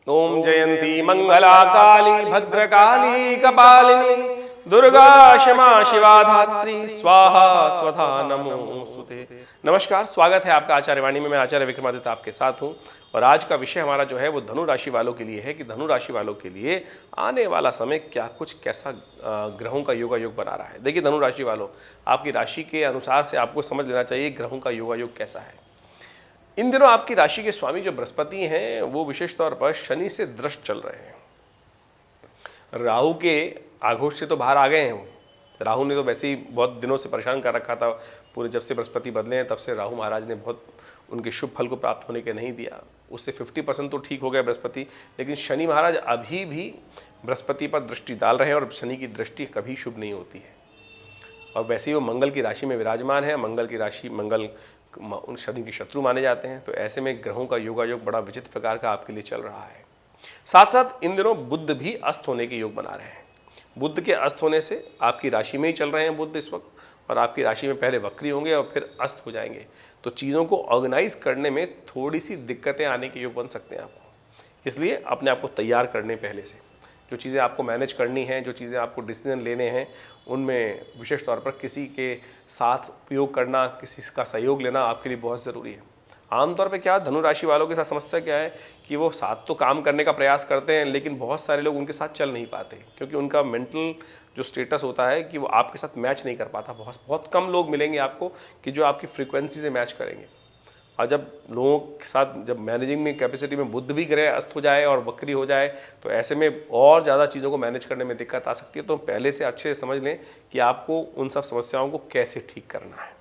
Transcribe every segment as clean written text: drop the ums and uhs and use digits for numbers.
ओम जयंती मंगला काली भद्रकाली कपालिनी दुर्गा क्षमा शिवा धात्री स्वाहा स्वधा नमोस्तुते। नमस्कार, स्वागत है आपका आचार्य वाणी में। मैं आचार्य विक्रमादित्य आपके साथ हूं और आज का विषय हमारा जो है वो धनु राशि वालों के लिए है कि धनु राशि वालों के लिए आने वाला समय क्या कुछ कैसा ग्रहों का योगायोग बना रहा है। देखिए धनु राशि वालों, आपकी राशि के अनुसार से आपको समझ लेना चाहिए ग्रहों का योगायोग कैसा है। इन दिनों आपकी राशि के स्वामी जो बृहस्पति हैं वो विशेष तौर पर शनि से दृष्ट चल रहे हैं। राहु के आघोष से तो बाहर आ गए हैं वो। राहु ने तो वैसे ही बहुत दिनों से परेशान कर रखा था। पूरे जब से बृहस्पति बदले हैं तब से राहु महाराज ने बहुत उनके शुभ फल को प्राप्त होने के नहीं दिया। उससे 50% तो ठीक हो गया बृहस्पति, लेकिन शनि महाराज अभी भी बृहस्पति पर दृष्टि डाल रहे हैं और शनि की दृष्टि कभी शुभ नहीं होती है। और वैसे ही वो मंगल की राशि में विराजमान है। मंगल की राशि, मंगल उन शनि के शत्रु माने जाते हैं। तो ऐसे में ग्रहों का योगायोग बड़ा विचित्र प्रकार का आपके लिए चल रहा है। साथ साथ इन दिनों बुध भी अस्त होने के योग बना रहे हैं। बुध के अस्त होने से आपकी राशि में ही चल रहे हैं बुध इस वक्त, और आपकी राशि में पहले वक्री होंगे और फिर अस्त हो जाएंगे। तो चीज़ों को ऑर्गेनाइज करने में थोड़ी सी दिक्कतें आने के योग बन सकते हैं आपको। इसलिए अपने आप को तैयार करने पहले से जो चीज़ें आपको मैनेज करनी है, जो चीज़ें आपको डिसीजन लेने हैं, उनमें विशेष तौर पर किसी के साथ उपयोग करना, किसी का सहयोग लेना आपके लिए बहुत ज़रूरी है। आमतौर पे क्या धनु राशि वालों के साथ समस्या क्या है कि वो साथ तो काम करने का प्रयास करते हैं, लेकिन बहुत सारे लोग उनके साथ चल नहीं पाते क्योंकि उनका मेंटल जो स्टेटस होता है कि वो आपके साथ मैच नहीं कर पाता। बहुत कम लोग मिलेंगे आपको कि जो आपकी फ्रीक्वेंसी से मैच करेंगे। और जब लोगों के साथ जब मैनेजिंग में कैपेसिटी में बुध भी ग्रह अस्त हो जाए और वक्री हो जाए तो ऐसे में और ज़्यादा चीज़ों को मैनेज करने में दिक्कत आ सकती है। तो पहले से अच्छे से समझ लें कि आपको उन सब समस्याओं को कैसे ठीक करना है।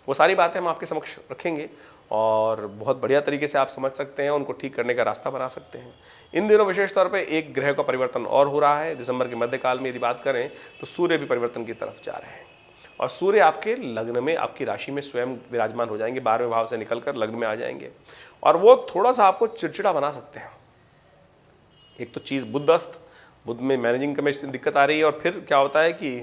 वो सारी बातें हम आपके समक्ष रखेंगे और बहुत बढ़िया तरीके से आप समझ सकते हैं, उनको ठीक करने का रास्ता बना सकते हैं। इन दिनों विशेष तौर पर एक ग्रह का परिवर्तन और हो रहा है। दिसंबर के मध्यकाल में यदि बात करें तो सूर्य भी परिवर्तन की तरफ जा रहे हैं और सूर्य आपके लग्न में, आपकी राशि में स्वयं विराजमान हो जाएंगे। 12वें भाव से निकलकर लग्न में आ जाएंगे और वो थोड़ा सा आपको चिड़चिड़ा बना सकते हैं। एक तो चीज़ बुध में मैनेजिंग में दिक्कत आ रही है और फिर क्या होता है कि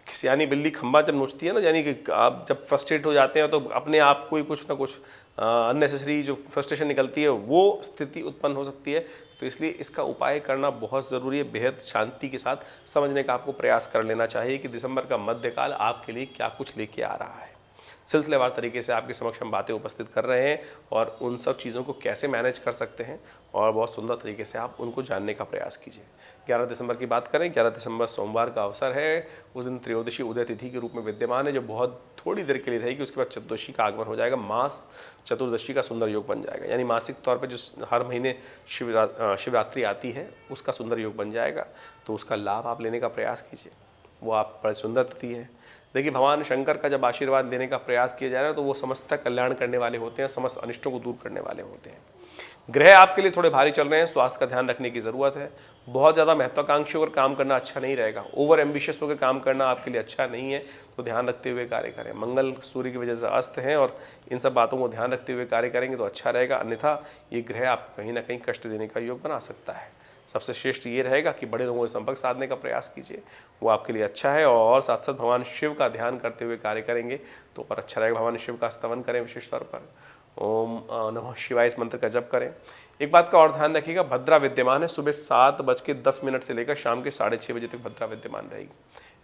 सियानी बिल्ली खंबा जब नोचती है ना, यानी कि आप जब फ्रस्ट्रेट हो जाते हैं तो अपने आप को ही कुछ ना कुछ अननेसेसरी जो फ्रस्ट्रेशन निकलती है वो स्थिति उत्पन्न हो सकती है। तो इसलिए इसका उपाय करना बहुत ज़रूरी है। बेहद शांति के साथ समझने का आपको प्रयास कर लेना चाहिए कि दिसंबर का मध्यकाल आपके लिए क्या कुछ लेके आ रहा है। सिलसिलेवार तरीके से आपके समक्ष हम बातें उपस्थित कर रहे हैं और उन सब चीज़ों को कैसे मैनेज कर सकते हैं और बहुत सुंदर तरीके से आप उनको जानने का प्रयास कीजिए। 11 दिसंबर की बात करें, 11 दिसंबर सोमवार का अवसर है। उस दिन त्रयोदशी उदय तिथि के रूप में विद्यमान है जो बहुत थोड़ी देर के लिए रहेगी। उसके बाद चतुर्दशी का आगमन हो जाएगा। मास चतुर्दशी का सुंदर योग बन जाएगा, यानी मासिक तौर पर जो हर महीने शिवरात्रि आती है उसका सुंदर योग बन जाएगा। तो उसका लाभ आप लेने का प्रयास कीजिए। वो आप बड़ी सुंदर तिथि है। देखिए भगवान शंकर का जब आशीर्वाद लेने का प्रयास किया जा रहा है तो वो समस्त कल्याण करने वाले होते हैं, समस्त अनिष्टों को दूर करने वाले होते हैं। ग्रह आपके लिए थोड़े भारी चल रहे हैं, स्वास्थ्य का ध्यान रखने की ज़रूरत है। बहुत ज़्यादा महत्वाकांक्षी होकर काम करना अच्छा नहीं रहेगा। ओवर एम्बिशियस होकर काम करना आपके लिए अच्छा नहीं है, तो ध्यान रखते हुए कार्य करें। मंगल सूर्य की वजह से अस्त हैं और इन सब बातों को ध्यान रखते हुए कार्य करेंगे तो अच्छा रहेगा। अन्यथा ये ग्रह आप कहीं ना कहीं कष्ट देने का योग बना सकता है। सबसे श्रेष्ठ ये रहेगा कि बड़े लोगों से संपर्क साधने का प्रयास कीजिए, वो आपके लिए अच्छा है। और साथ साथ भगवान शिव का ध्यान करते हुए कार्य करेंगे तो और अच्छा रहेगा। भगवान शिव का स्तवन करें विशेष तौर पर। ओम नमः शिवाय इस मंत्र का जप करें। एक बात का और ध्यान रखिएगा, भद्रा विद्यमान है। सुबह 7:10 से लेकर शाम के 6:30 बजे तक भद्रा विद्यमान रहेगी।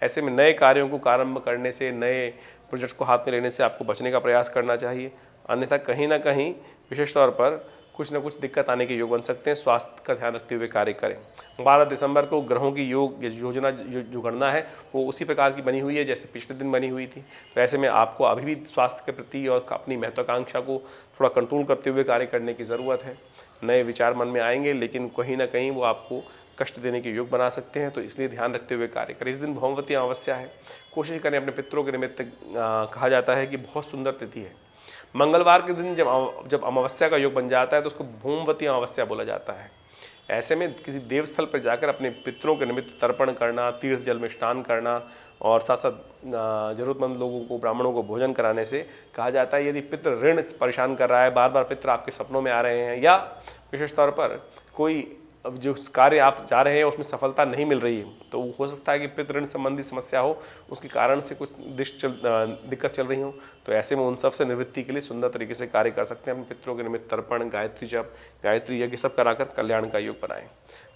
ऐसे में नए कार्यों को प्रारंभ करने से, नए प्रोजेक्ट्स को हाथ में लेने से आपको बचने का प्रयास करना चाहिए। अन्यथा कहीं ना कहीं विशेष तौर पर कुछ ना कुछ दिक्कत आने के योग बन सकते हैं। स्वास्थ्य का ध्यान रखते हुए कार्य करें। 12 दिसंबर को ग्रहों की योजना जो गणना है वो उसी प्रकार की बनी हुई है जैसे पिछले दिन बनी हुई थी। तो ऐसे में आपको अभी भी स्वास्थ्य के प्रति और अपनी महत्वाकांक्षा को थोड़ा कंट्रोल करते हुए कार्य करने की ज़रूरत है। नए विचार मन में आएंगे लेकिन कहीं ना कहीं वो आपको कष्ट देने के योग बना सकते हैं, तो इसलिए ध्यान रखते हुए कार्य करें। इस दिन भौमवती अमावस्या है। कोशिश करें अपने पितरों के निमित्त, कहा जाता है कि बहुत सुंदर तिथि है। मंगलवार के दिन जब अमावस्या का योग बन जाता है तो उसको भूमवती अमावस्या बोला जाता है। ऐसे में किसी देवस्थल पर जाकर अपने पितरों के निमित्त तर्पण करना, तीर्थ जल में स्नान करना और साथ साथ ज़रूरतमंद लोगों को, ब्राह्मणों को भोजन कराने से कहा जाता है यदि पितृ ऋण परेशान कर रहा है, बार बार पितृ आपके सपनों में आ रहे हैं, या विशेष तौर पर कोई अब जो कार्य आप जा रहे हैं उसमें सफलता नहीं मिल रही है, तो हो सकता है कि पितृ ऋण संबंधी समस्या हो, उसके कारण से कुछ दिक्कत चल रही हो, तो ऐसे में उन सब से निवृत्ति के लिए सुंदर तरीके से कार्य कर सकते हैं। अपने पितरों के निमित्त तर्पण, गायत्री जप, गायत्री यज्ञ सब कराकर कल्याण का योग बनाएं।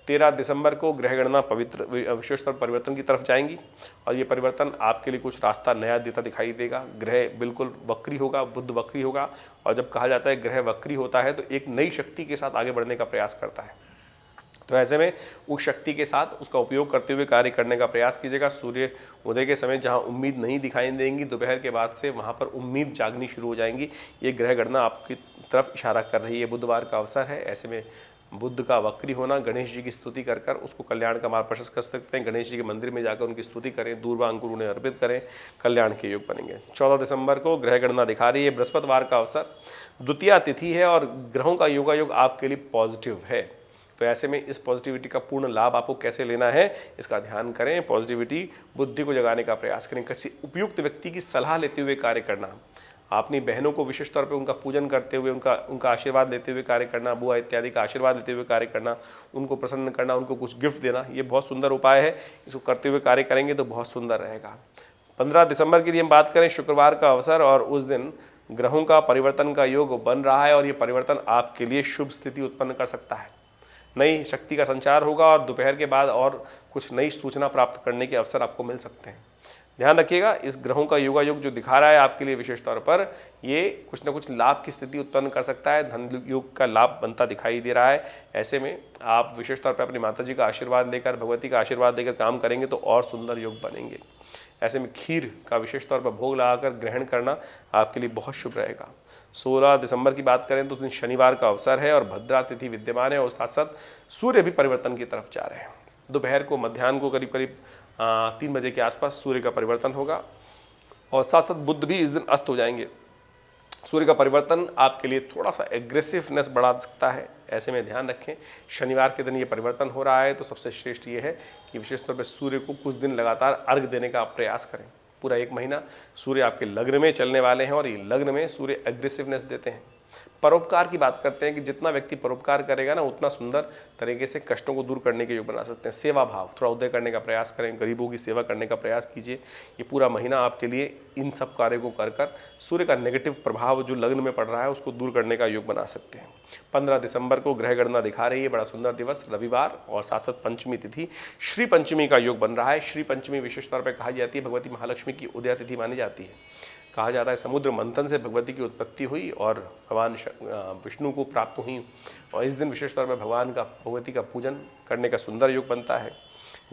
13 दिसंबर को ग्रह गणना पवित्र विशेष तौर परिवर्तन की तरफ जाएंगी और ये परिवर्तन आपके लिए कुछ रास्ता नया देता दिखाई देगा। ग्रह बिल्कुल वक्री होगा, बुध वक्री होगा, और जब कहा जाता है ग्रह वक्री होता है तो एक नई शक्ति के साथ आगे बढ़ने का प्रयास करता है। तो ऐसे में उस शक्ति के साथ उसका उपयोग करते हुए कार्य करने का प्रयास कीजिएगा। सूर्य उदय के समय जहां उम्मीद नहीं दिखाई देंगी, दोपहर के बाद से वहां पर उम्मीद जागनी शुरू हो जाएंगी। ये ग्रह गणना आपकी तरफ इशारा कर रही है। बुधवार का अवसर है, ऐसे में बुद्ध का वक्री होना, गणेश जी की स्तुति कर कर उसको कल्याण का मार्ग प्रशस्त कर सकते हैं। गणेश जी के मंदिर में जाकर उनकी स्तुति करें, दूर्वा अंकुर उन्हें अर्पित करें, कल्याण के योग बनेंगे। 14 दिसंबर को ग्रह गणना दिखा रही है, बृहस्पतिवार का अवसर, द्वितीया तिथि है और ग्रहों का योगायोग आपके लिए पॉजिटिव है। तो ऐसे में इस पॉजिटिविटी का पूर्ण लाभ आपको कैसे लेना है इसका ध्यान करें। पॉजिटिविटी बुद्धि को जगाने का प्रयास करें। किसी उपयुक्त व्यक्ति की सलाह लेते हुए कार्य करना, अपनी बहनों को विशेष तौर पे उनका पूजन करते हुए उनका आशीर्वाद लेते हुए कार्य करना, बुआ इत्यादि का आशीर्वाद लेते हुए कार्य करना, उनको प्रसन्न करना, उनको कुछ गिफ्ट देना, ये बहुत सुंदर उपाय है। इसको करते हुए कार्य करेंगे तो बहुत सुंदर रहेगा। 15 दिसंबर की यदि हम बात करें, शुक्रवार का अवसर, और उस दिन ग्रहों का परिवर्तन का योग बन रहा है और ये परिवर्तन आपके लिए शुभ स्थिति उत्पन्न कर सकता है। नई शक्ति का संचार होगा और दोपहर के बाद और कुछ नई सूचना प्राप्त करने के अवसर आपको मिल सकते हैं। ध्यान रखिएगा, इस ग्रहों का योगायोग जो दिखा रहा है आपके लिए विशेष तौर पर, ये कुछ न कुछ लाभ की स्थिति उत्पन्न कर सकता है। धन योग का लाभ बनता दिखाई दे रहा है। ऐसे में आप विशेष तौर पर अपनी माता जी का आशीर्वाद लेकर, भगवती का आशीर्वाद लेकर काम करेंगे तो और सुंदर योग बनेंगे। ऐसे में खीर का विशेष तौर पर भोग लगाकर ग्रहण करना आपके लिए बहुत शुभ रहेगा। 16 दिसंबर की बात करें तो दिन शनिवार का अवसर है और भद्रा तिथि विद्यमान है और साथ साथ सूर्य भी परिवर्तन की तरफ जा रहे हैं। दोपहर को, मध्याह्न को करीब करीब 3 बजे के आसपास सूर्य का परिवर्तन होगा और साथ साथ बुध भी इस दिन अस्त हो जाएंगे। सूर्य का परिवर्तन आपके लिए थोड़ा सा एग्रेसिवनेस बढ़ा सकता है, ऐसे में ध्यान रखें। शनिवार के दिन ये परिवर्तन हो रहा है तो सबसे श्रेष्ठ ये है कि विशेष तौर पर सूर्य को कुछ दिन लगातार अर्घ देने का आप प्रयास करें। पूरा 1 महीना सूर्य आपके लग्न में चलने वाले हैं और ये लग्न में सूर्य एग्रेसिवनेस देते हैं। परोपकार की बात करते हैं कि जितना व्यक्ति परोपकार करेगा ना, उतना सुंदर तरीके से कष्टों को दूर करने के योग बना सकते हैं। सेवा भाव थोड़ा उदय करने का प्रयास करें, गरीबों की सेवा करने का प्रयास कीजिए। ये पूरा महीना आपके लिए इन सब कार्यों को कर कर सूर्य का नेगेटिव प्रभाव जो लग्न में पड़ रहा है उसको दूर करने का योग बना सकते हैं। 15 दिसंबर को ग्रह गणना दिखा रही है, बड़ा सुंदर दिवस, रविवार, और साथ साथ पंचमी तिथि, श्री पंचमी का योग बन रहा है। श्री पंचमी विशेष तौर पर कहा जाती है भगवती महालक्ष्मी की उदया तिथि मानी जाती है। कहा जाता है समुद्र मंथन से भगवती की उत्पत्ति हुई और भगवान विष्णु को प्राप्त हुई, और इस दिन विशेष तौर पर भगवती का पूजन करने का सुंदर योग बनता है।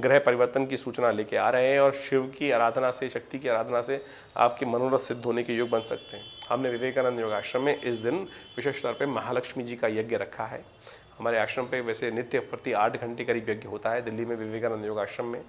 ग्रह परिवर्तन की सूचना लेके आ रहे हैं और शिव की आराधना से, शक्ति की आराधना से आपके मनोरथ सिद्ध होने के योग बन सकते हैं। हमने विवेकानंद योगाश्रम में इस दिन विशेष तौर पर महालक्ष्मी जी का यज्ञ रखा है। हमारे आश्रम पे वैसे नित्य प्रति 8 घंटे करीब यज्ञ होता है। दिल्ली में विवेकानंद योग आश्रम में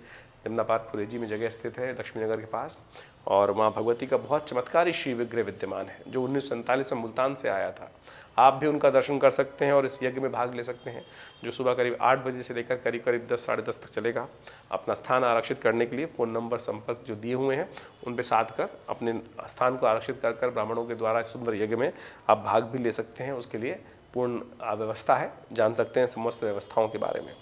यमुना पार्क खुरेजी में जगह स्थित है, लक्ष्मी नगर के पास, और माँ भगवती का बहुत चमत्कारी श्री विग्रह विद्यमान है जो 1947 में मुल्तान से आया था। आप भी उनका दर्शन कर सकते हैं और इस यज्ञ में भाग ले सकते हैं जो सुबह करीब 8 बजे से लेकर करीब करीब 10 साढ़े 10 तक चलेगा। अपना स्थान आरक्षित करने के लिए फ़ोन नंबर संपर्क जो दिए हुए हैं उन पर साध कर अपने स्थान को आरक्षित कर ब्राह्मणों के द्वारा सुंदर यज्ञ में आप भाग भी ले सकते हैं। उसके लिए पूर्ण व्यवस्था है, जान सकते हैं समस्त व्यवस्थाओं के बारे में।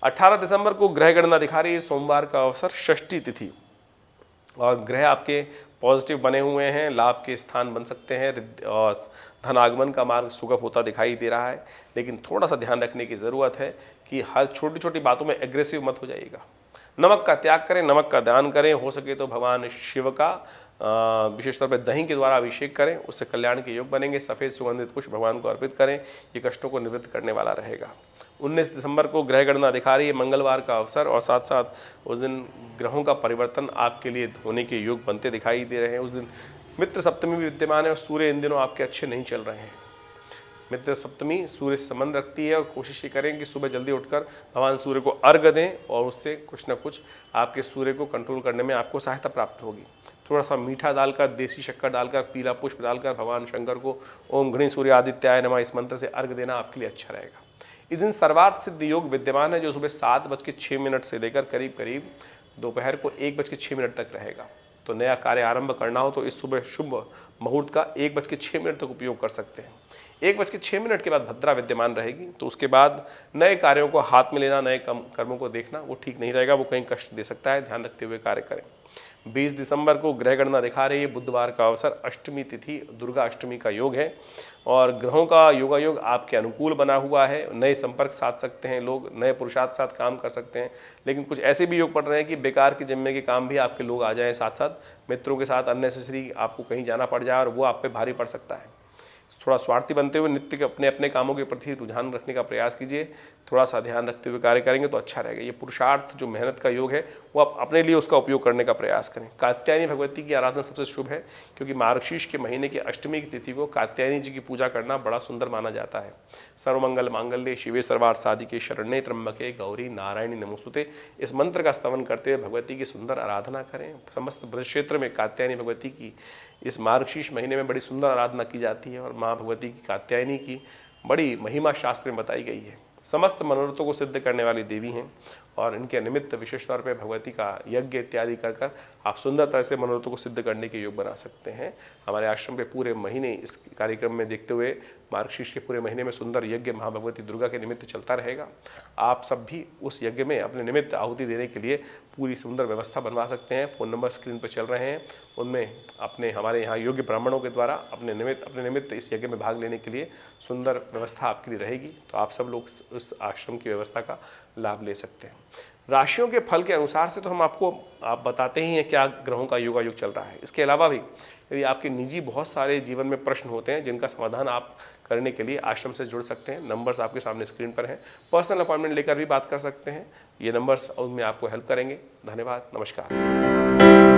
18 दिसंबर को ग्रह गणना दिखा रही है, सोमवार का अवसर, षष्ठी तिथि, और ग्रह आपके पॉजिटिव बने हुए हैं, लाभ के स्थान बन सकते हैं और धन आगमन का मार्ग सुगम होता दिखाई दे रहा है। लेकिन थोड़ा सा ध्यान रखने की ज़रूरत है कि हर छोटी छोटी बातों में एग्रेसिव मत हो जाइएगा। नमक का त्याग करें, नमक का दान करें, हो सके तो भगवान शिव का विशेष तौर पर दही के द्वारा अभिषेक करें, उससे कल्याण के योग बनेंगे। सफ़ेद सुगंधित पुष्प भगवान को अर्पित करें, ये कष्टों को निवृत्त करने वाला रहेगा। 19 दिसंबर को ग्रह गणना दिखा रही है, मंगलवार का अवसर, और साथ साथ उस दिन ग्रहों का परिवर्तन आपके लिए होने के योग बनते दिखाई दे रहे हैं। उस दिन मित्र सप्तमी भी विद्यमान है और सूर्य इन दिनों आपके अच्छे नहीं चल रहे हैं। मित्र सप्तमी सूर्य से संबंध रखती है और कोशिश ये करें कि सुबह जल्दी उठकर भगवान सूर्य को अर्घ्य दें और उससे कुछ ना कुछ आपके सूर्य को कंट्रोल करने में आपको सहायता प्राप्त होगी। थोड़ा सा मीठा डालकर, देसी शक्कर डालकर, पीला पुष्प डालकर भगवान शंकर को ओम गणेश सूर्य आदित्याय नमः इस मंत्र से अर्घ्य देना आपके लिए अच्छा रहेगा। इस दिन सर्वार्थ सिद्ध योग विद्यमान है जो सुबह 7:06 से लेकर करीब करीब दोपहर को 1:06 तक रहेगा। तो नया कार्य आरंभ करना हो तो इस सुबह शुभ मुहूर्त का 1:06 तक उपयोग कर सकते हैं। 1:06 के बाद भद्रा विद्यमान रहेगी, तो उसके बाद नए कार्यों को हाथ में लेना, नए कर्मों को देखना वो ठीक नहीं रहेगा, वो कहीं कष्ट दे सकता है, ध्यान रखते हुए कार्य करें। 20 दिसंबर को ग्रह गणना दिखा रही है, बुधवार का अवसर, अष्टमी तिथि, दुर्गा अष्टमी का योग है और ग्रहों का योगायोग आपके अनुकूल बना हुआ है। नए संपर्क साध सकते हैं लोग, नए पुरुषार्थ साथ काम कर सकते हैं, लेकिन कुछ ऐसे भी योग पड़ रहे हैं कि बेकार के जिम्मे के काम भी आपके लोग आ जाएं, साथ साथ मित्रों के साथ अननेसेसरी आपको कहीं जाना पड़ जाए और वो आप पे भारी पड़ सकता है। थोड़ा स्वार्थी बनते हुए नित्य के अपने अपने कामों के प्रति रुझान रखने का प्रयास कीजिए, थोड़ा सा ध्यान रखते हुए कार्य करेंगे तो अच्छा रहेगा। ये पुरुषार्थ जो मेहनत का योग है वो आप अपने लिए उसका उपयोग करने का प्रयास करें। कात्यायनी भगवती की आराधना सबसे शुभ है, क्योंकि मार्गशीर्ष के महीने की अष्टमी की तिथि को कात्यायनी जी की पूजा करना बड़ा सुंदर माना जाता है। सर्वमंगल मांगल्ये शिवे सर्वार्थ साधिके शरण्ये त्र्यंबके गौरी नारायणी नमोस्तुते, इस मंत्र का स्तवन करते हुए भगवती की सुंदर आराधना करें। समस्त ब्रज क्षेत्र में कात्यायनी भगवती की इस मार्गशीर्ष महीने में बड़ी सुंदर आराधना की जाती है और माँ भगवती की कात्यायनी की बड़ी महिमा शास्त्र में बताई गई है। समस्त मनोरथों को सिद्ध करने वाली देवी हैं और इनके निमित्त विशेष तौर पर भगवती का यज्ञ इत्यादि कर आप सुंदर तरह से मनोरथों को सिद्ध करने के योग बना सकते हैं। हमारे आश्रम के पूरे महीने इस कार्यक्रम में देखते हुए मार्गशीर्ष के पूरे महीने में सुंदर यज्ञ महा भगवती दुर्गा के निमित्त चलता रहेगा। आप सब भी उस यज्ञ में अपने निमित्त आहुति देने के लिए पूरी सुंदर व्यवस्था बनवा सकते हैं। फ़ोन नंबर स्क्रीन पर चल रहे हैं, उनमें अपने हमारे यहाँ योग्य ब्राह्मणों के द्वारा अपने निमित्त इस यज्ञ में भाग लेने के लिए सुंदर व्यवस्था आपके लिए रहेगी, तो आप सब लोग उस आश्रम की व्यवस्था का लाभ ले सकते हैं। राशियों के फल के अनुसार से तो हम आप बताते ही हैं क्या ग्रहों का योगायोग चल रहा है। इसके अलावा भी यदि आपके निजी बहुत सारे जीवन में प्रश्न होते हैं जिनका समाधान आप करने के लिए आश्रम से जुड़ सकते हैं। नंबर्स आपके सामने स्क्रीन पर हैं, पर्सनल अपॉइंटमेंट लेकर भी बात कर सकते हैं। ये नंबर्स उनमें आपको हेल्प करेंगे। धन्यवाद, नमस्कार।